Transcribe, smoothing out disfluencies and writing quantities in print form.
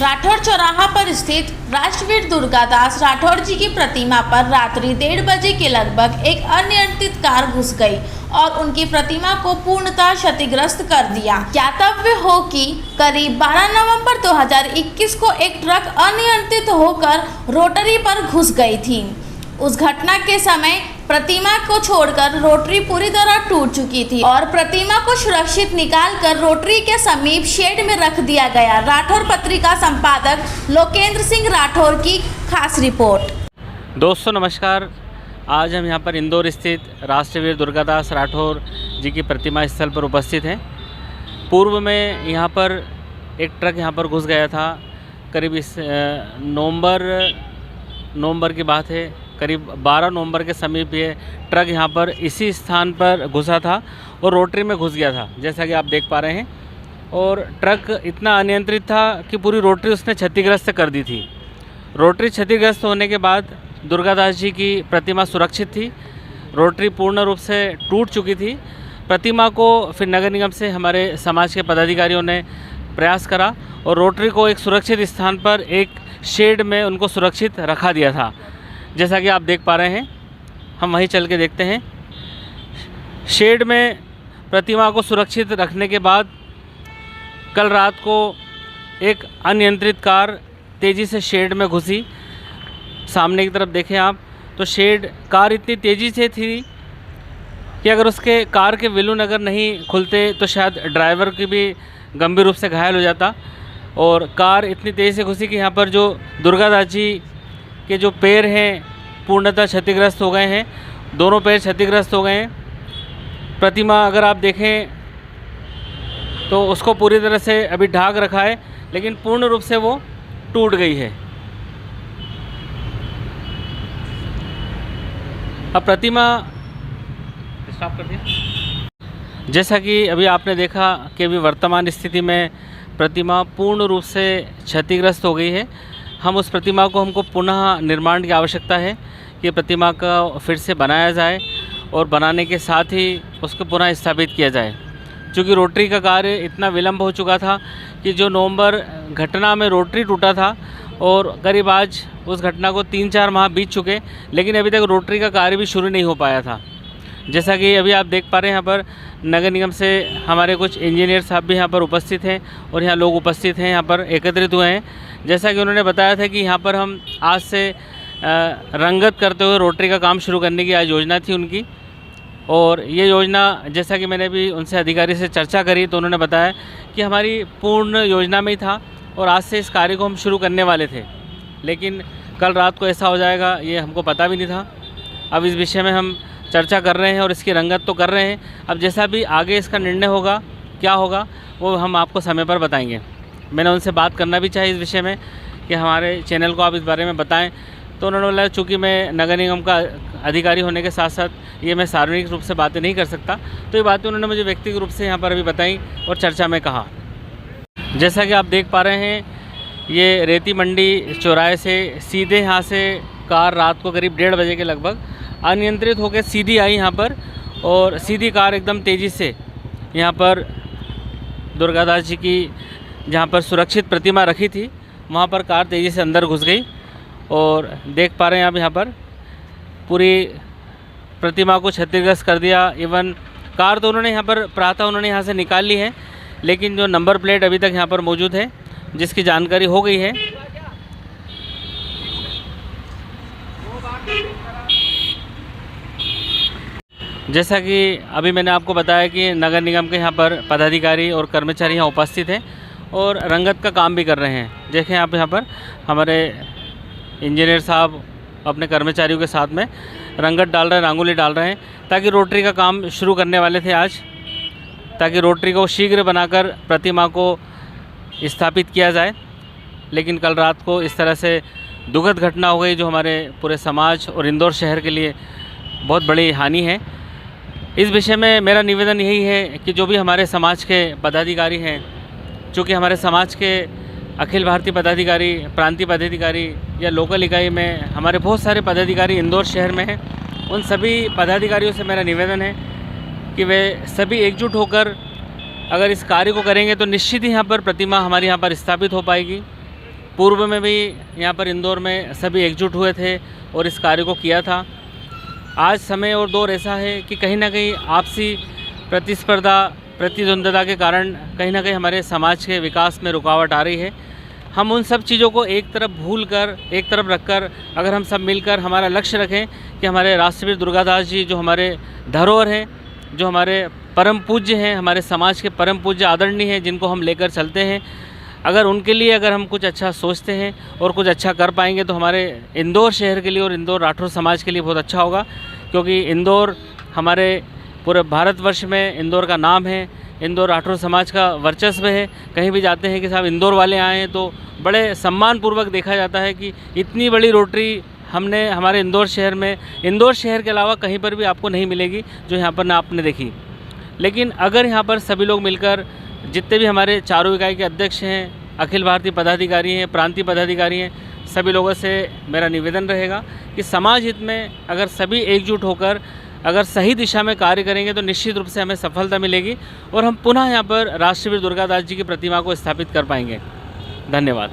राठौर चौराहा पर स्थित राष्ट्रवीर दुर्गादास राठौर जी की प्रतिमा पर रात्रि 1:30 बजे के लगभग एक अनियंत्रित कार घुस गई और उनकी प्रतिमा को पूर्णतः क्षतिग्रस्त कर दिया। ज्ञातव्य हो कि करीब 12 नवंबर 2021 को एक ट्रक अनियंत्रित होकर रोटरी पर घुस गई थी। उस घटना के समय प्रतिमा को छोड़कर रोटरी पूरी तरह टूट चुकी थी और प्रतिमा को सुरक्षित निकालकर रोटरी के समीप शेड में रख दिया गया। राठौर पत्रिका संपादक लोकेंद्र सिंह राठौर की खास रिपोर्ट। दोस्तों नमस्कार, आज हम यहाँ पर इंदौर स्थित राष्ट्रवीर दुर्गादास राठौर जी की प्रतिमा स्थल पर उपस्थित हैं। पूर्व में यहाँ पर एक ट्रक यहाँ पर घुस गया था। करीब इस नवंबर की बात है, करीब 12 नवंबर के समीप ये ट्रक यहाँ पर इसी स्थान पर घुसा था और रोटरी में घुस गया था, जैसा कि आप देख पा रहे हैं। और ट्रक इतना अनियंत्रित था कि पूरी रोटरी उसने क्षतिग्रस्त कर दी थी। रोटरी क्षतिग्रस्त होने के बाद दुर्गादास जी की प्रतिमा सुरक्षित थी। रोटरी पूर्ण रूप से टूट चुकी थी। प्रतिमा को फिर नगर निगम से हमारे समाज के पदाधिकारियों ने प्रयास करा और रोटरी को एक सुरक्षित स्थान पर एक शेड में उनको सुरक्षित रखा दिया था, जैसा कि आप देख पा रहे हैं। हम वहीं चल के देखते हैं। शेड में प्रतिमा को सुरक्षित रखने के बाद कल रात को एक अनियंत्रित कार तेज़ी से शेड में घुसी। सामने की तरफ देखें आप तो कार इतनी तेज़ी से थी कि अगर उसके कार के विलून अगर नहीं खुलते तो शायद ड्राइवर की भी गंभीर रूप से घायल हो जाता। और कार इतनी तेज़ी से घुसी कि यहाँ पर जो दुर्गादास जी के जो पैर हैं पूर्णतः क्षतिग्रस्त हो गए हैं। दोनों पैर क्षतिग्रस्त हो गए हैं। प्रतिमा अगर आप देखें तो उसको पूरी तरह से अभी ढाक रखा है, लेकिन पूर्ण रूप से वो टूट गई है। अब प्रतिमा स्टॉप कर दिया। जैसा कि अभी आपने देखा कि अभी वर्तमान स्थिति में प्रतिमा पूर्ण रूप से क्षतिग्रस्त हो गई है। हम उस प्रतिमा को हमको पुनः निर्माण की आवश्यकता है कि प्रतिमा का फिर से बनाया जाए और बनाने के साथ ही उसको पुनः स्थापित किया जाए। क्योंकि रोटरी का कार्य इतना विलंब हो चुका था कि जो नवंबर घटना में रोटरी टूटा था और करीब आज उस घटना को 3-4 माह बीत चुके, लेकिन अभी तक रोटरी का कार्य भी शुरू नहीं हो पाया था। जैसा कि अभी आप देख पा रहे हैं, यहाँ पर नगर निगम से हमारे कुछ इंजीनियर साहब भी यहाँ पर उपस्थित हैं और यहाँ लोग उपस्थित हैं, यहाँ पर एकत्रित हुए हैं। जैसा कि उन्होंने बताया था कि यहाँ पर हम आज से रंगत करते हुए रोटरी का काम शुरू करने की आज योजना थी उनकी। और ये योजना, जैसा कि मैंने भी उनसे अधिकारी से चर्चा करी तो उन्होंने बताया कि हमारी पूर्ण योजना में ही था और आज से इस कार्य को हम शुरू करने वाले थे, लेकिन कल रात को ऐसा हो जाएगा ये हमको पता भी नहीं था। अब इस विषय में हम चर्चा कर रहे हैं और इसकी रंगत तो कर रहे हैं। अब जैसा भी आगे इसका निर्णय होगा, क्या होगा, वो हम आपको समय पर बताएंगे। मैंने उनसे बात करना भी चाहिए इस विषय में कि हमारे चैनल को आप इस बारे में बताएं, तो उन्होंने बोला चूँकि मैं नगर निगम का अधिकारी होने के साथ साथ ये मैं सार्वजनिक रूप से बातें नहीं कर सकता, तो ये बातें उन्होंने मुझे व्यक्तिगत रूप से यहाँ पर अभी बताई और चर्चा में कहा। जैसा कि आप देख पा रहे हैं, ये रेती मंडी चौराहे से सीधे यहाँ से कार रात को करीब 1:30 बजे के लगभग अनियंत्रित होकर सीधी आई यहाँ पर, और सीधी कार एकदम तेज़ी से यहाँ पर दुर्गादास जी की जहाँ पर सुरक्षित प्रतिमा रखी थी वहाँ पर कार तेज़ी से अंदर घुस गई। और देख पा रहे हैं आप यहाँ पर पूरी प्रतिमा को क्षतिग्रस्त कर दिया। इवन कार तो उन्होंने यहाँ पर प्रातः उन्होंने यहाँ से निकाल ली है, लेकिन जो नंबर प्लेट अभी तक यहाँ पर मौजूद है जिसकी जानकारी हो गई है। जैसा कि अभी मैंने आपको बताया कि नगर निगम के यहाँ पर पदाधिकारी और कर्मचारी यहाँ उपस्थित हैं और रंगत का काम भी कर रहे हैं। देखें आप यहाँ पर हमारे इंजीनियर साहब अपने कर्मचारियों के साथ में रंगत डाल रहे हैं, रंगोली डाल रहे हैं, ताकि रोटरी का काम शुरू करने वाले थे आज, ताकि रोटरी को शीघ्र बनाकर प्रतिमा को स्थापित किया जाए। लेकिन कल रात को इस तरह से दुखद घटना हो गई जो हमारे पूरे समाज और इंदौर शहर के लिए बहुत बड़ी हानि है। इस विषय में मेरा निवेदन यही है कि जो भी हमारे समाज के पदाधिकारी हैं, चूँकि हमारे समाज के अखिल भारतीय पदाधिकारी, प्रांतीय पदाधिकारी या लोकल इकाई में हमारे बहुत सारे पदाधिकारी इंदौर शहर में हैं, उन सभी पदाधिकारियों से मेरा निवेदन है कि वे सभी एकजुट होकर अगर इस कार्य को करेंगे तो निश्चित ही यहाँ पर प्रतिमा हमारे यहाँ पर स्थापित हो पाएगी। पूर्व में भी यहाँ पर इंदौर में सभी एकजुट हुए थे और इस कार्य को किया था। आज समय और दौर ऐसा है कि कहीं ना कहीं आपसी प्रतिस्पर्धा प्रतिद्वंद्विता के कारण कहीं ना कहीं हमारे समाज के विकास में रुकावट आ रही है। हम उन सब चीज़ों को एक तरफ भूल कर, एक तरफ रखकर अगर हम सब मिलकर हमारा लक्ष्य रखें कि हमारे राष्ट्रवीर दुर्गादास जी जो हमारे धरोहर हैं, जो हमारे परम पूज्य हैं, हमारे समाज के परम पूज्य आदरणीय हैं, जिनको हम लेकर चलते हैं, अगर उनके लिए अगर हम कुछ अच्छा सोचते हैं और कुछ अच्छा कर पाएंगे तो हमारे इंदौर शहर के लिए और इंदौर राठौर समाज के लिए बहुत अच्छा होगा। क्योंकि इंदौर हमारे पूरे भारतवर्ष में इंदौर का नाम है, इंदौर राठौर समाज का वर्चस्व है। कहीं भी जाते हैं कि साहब इंदौर वाले आए हैं तो बड़े सम्मानपूर्वक देखा जाता है कि इतनी बड़ी रोटरी हमने हमारे इंदौर शहर में, इंदौर शहर के अलावा कहीं पर भी आपको नहीं मिलेगी जो यहाँ पर ना आपने देखी। लेकिन अगर यहाँ पर सभी लोग मिलकर, जितने भी हमारे चारों इकाई के अध्यक्ष हैं, अखिल भारतीय पदाधिकारी हैं, प्रांतीय पदाधिकारी हैं, सभी लोगों से मेरा निवेदन रहेगा कि समाज हित में अगर सभी एकजुट होकर अगर सही दिशा में कार्य करेंगे तो निश्चित रूप से हमें सफलता मिलेगी और हम पुनः यहाँ पर राष्ट्रवीर दुर्गादास जी की प्रतिमा को स्थापित कर पाएंगे। धन्यवाद।